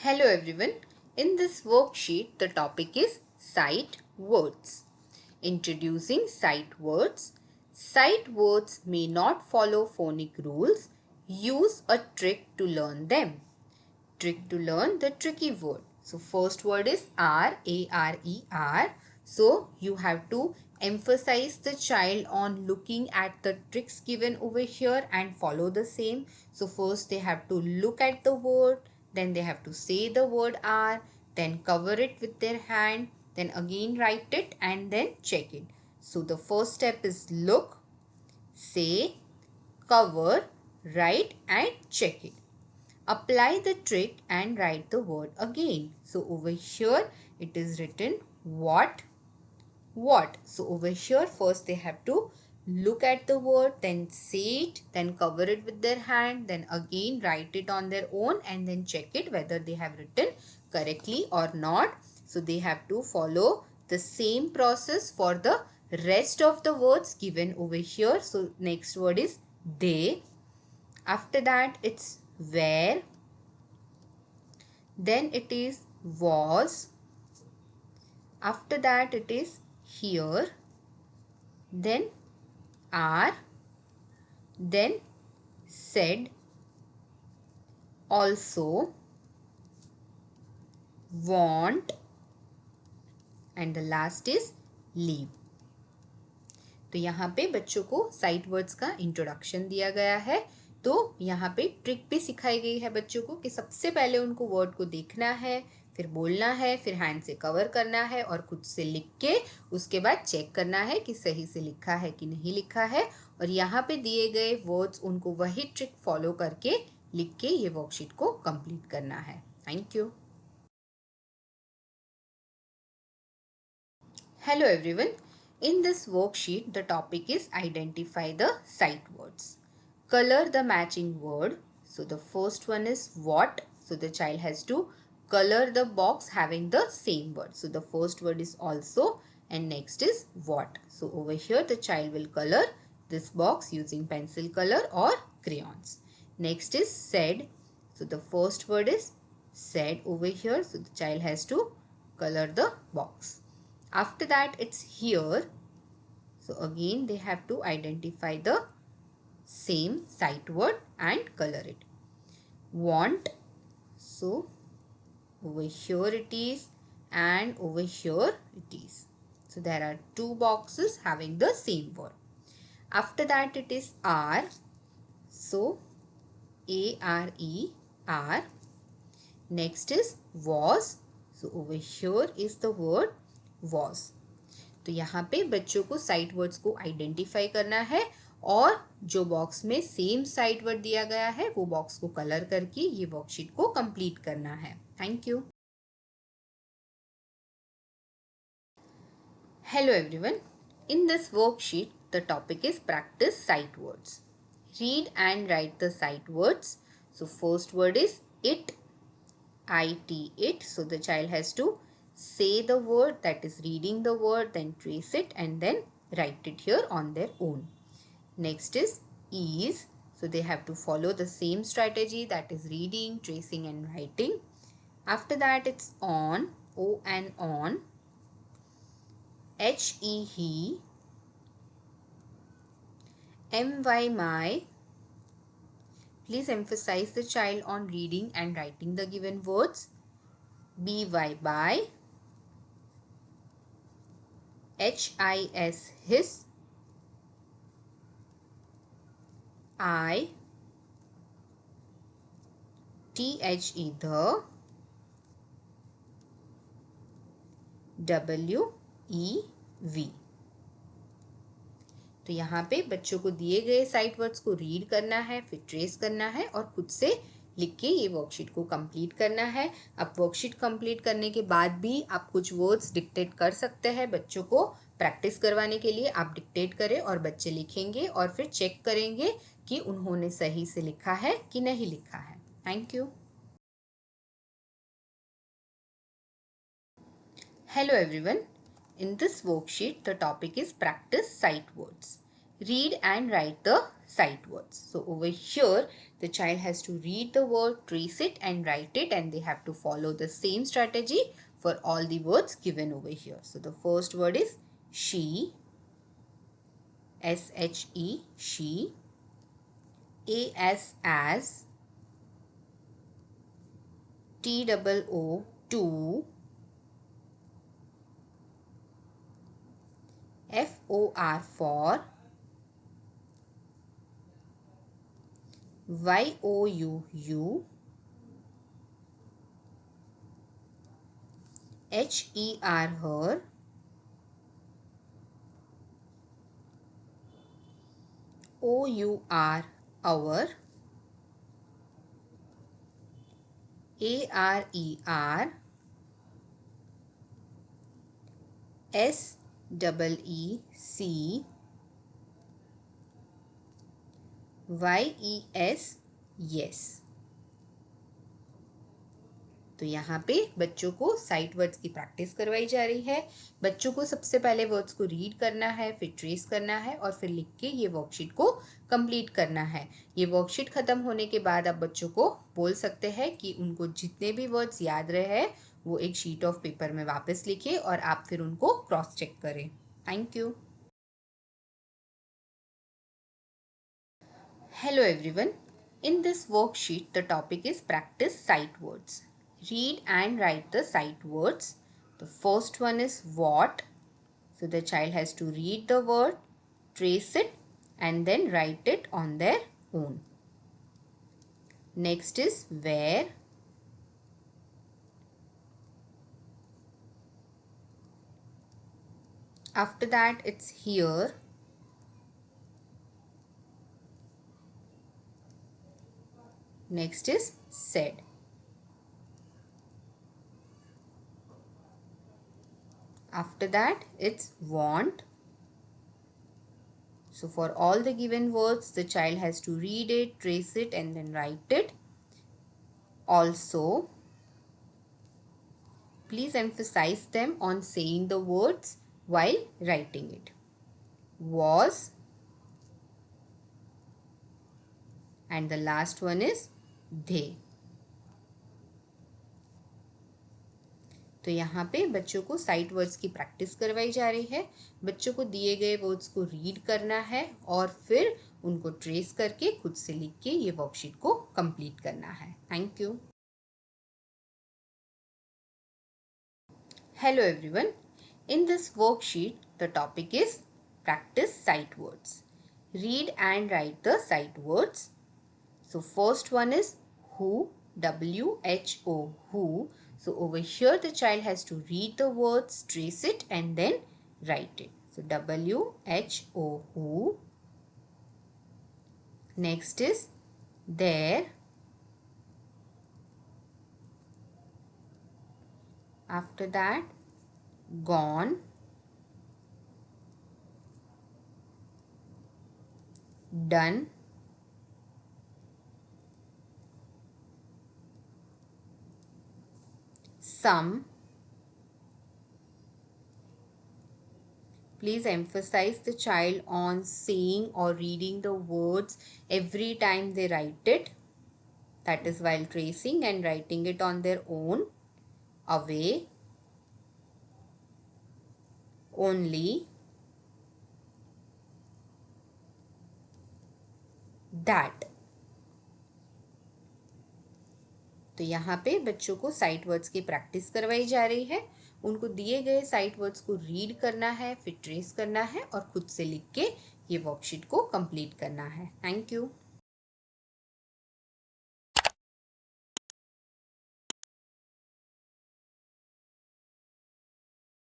Hello everyone. In this worksheet, the topic is sight words. Introducing sight words. Sight words may not follow phonic rules. Use a trick to learn them. Trick to learn the tricky word. So first word is R, A-R-E-R. So you have to emphasize the child on looking at the tricks given over here and follow the same. So first they have to look at the word, then they have to say the word R, then cover it with their hand, then again write it and then check it. So the first step is look, say, cover, write and check it. Apply the trick and write the word again. So over here it is written what. So over here first they have to look at the word, then say it, then cover it with their hand, then again write it on their own and then check it whether they have written correctly or not. So they have to follow the same process for the rest of the words given over here. So next word is they. After that it's where, then it is was, after that it is here, then are, then said, also, want and the last is leave. तो यहाँ पे बच्चों को sight words का introduction दिया गया है। तो यहाँ पे ट्रिक भी सिखाई गई है बच्चों को कि सबसे पहले उनको वर्ड को देखना है, फिर बोलना है, फिर हैंड से कवर करना है और खुद से लिख के उसके बाद चेक करना है कि सही से लिखा है कि नहीं लिखा है। और यहाँ पे दिए गए वर्ड्स उनको वही ट्रिक फॉलो करके लिख के ये वर्कशीट को कंप्लीट करना है। Thank you. Hello everyone. In this worksheet, the topic is identify the sight words. Color the matching word. So the first one is what. So the child has to color the box having the same word. So the first word is also and next is what. So over here the child will color this box using pencil color or crayons. Next is said. So the first word is said over here. So the child has to color the box. After that it's here. So again they have to identify the same sight word and color it. Want. So over here it is and over here it is. So there are two boxes having the same word. After that it is are. So A-R-E-R. Next is was. So over here is the word was. तो यहाँ पे बच्चों को sight words को identify करना है और जो बॉक्स में सेम साइट वर्ड दिया गया है वो बॉक्स को कलर करके ये वर्कशीट को कंप्लीट करना है। Thank you. Hello everyone. In this worksheet the topic is practice sight words. Read and write the sight words. So first word is it. It. So the child has to say the word, that is reading the word, then trace it and then write it here on their own. Next is is. So they have to follow the same strategy, that is reading, tracing and writing. After that it's on. O and on. He. My. Please emphasize the child on reading and writing the given words. By. His. The. We. तो यहाँ पे बच्चों को दिए गए sight words को read करना है, फिर ट्रेस करना है और खुद से लिख के ये वर्कशीट को कंप्लीट करना है। अब वर्कशीट कंप्लीट करने के बाद भी आप कुछ वर्ड्स डिक्टेट कर सकते हैं। बच्चों को प्रैक्टिस करवाने के लिए आप डिक्टेट करें और बच्चे लिखेंगे और फिर चेक करेंगे कि उन्होंने सही से लिखा है कि नहीं लिखा है। Thank you. Hello everyone. In this worksheet, the topic is practice sight words. read and write the sight words. So over here, the child has to read the word, trace it and write it, and they have to follow the same strategy for all the words given over here. So the first word is she, S-H-E, she, A-S, as, T-O-O, to, F-O-R for, Y-O-U-U, H-E-R, her, O-U-R, our, A-R-E-R, S-E-E-C, Y-E-S, yes. तो यहाँ पे बच्चों को sight words की practice करवाई जा रही है। बच्चों को सबसे पहले वर्ड्स को रीड करना है, फिर ट्रेस करना है और फिर लिख के ये वर्कशीट को कंप्लीट करना है। ये वर्कशीट खत्म होने के बाद आप बच्चों को बोल सकते हैं कि उनको जितने भी वर्ड्स याद रहे हैं वो एक शीट ऑफ पेपर में वापस लिखे और आप फिर उनको क्रॉस चेक करें। Thank you. Hello everyone. In this worksheet, the topic is practice sight words. Read and write the sight words. The first one is what. So the child has to read the word, trace it and then write it on their own. Next is where. After that it's here. Next is said. After that it's want. So for all the given words, the child has to read it, trace it and then write it. Also, please emphasize them on saying the words while writing it. Was. And the last one is they. तो यहाँ पे बच्चों को sight words की practice करवाई जा रही है। बच्चों को दिए गए वर्ड्स को रीड करना है और फिर उनको ट्रेस करके खुद से लिख के ये वर्कशीट को कंप्लीट करना है। Thank you. Hello everyone. In this worksheet, the topic is practice sight words. Read and write the sight words. So first one is who, W-H-O, who. So over here the child has to read the words, trace it and then write it. So W-H-O, who. Next is there. After that, gone. Done. Some. Please emphasize the child on saying or reading the words every time they write it. That is while tracing and writing it on their own. Away. Only. That. तो यहाँ पे बच्चों को sight words की practice करवाई जा रही है। उनको दिए गए साइट वर्ड्स को रीड करना है, फिर ट्रेस करना है और खुद से लिख के ये वर्कशीट को कंप्लीट करना है। Thank you.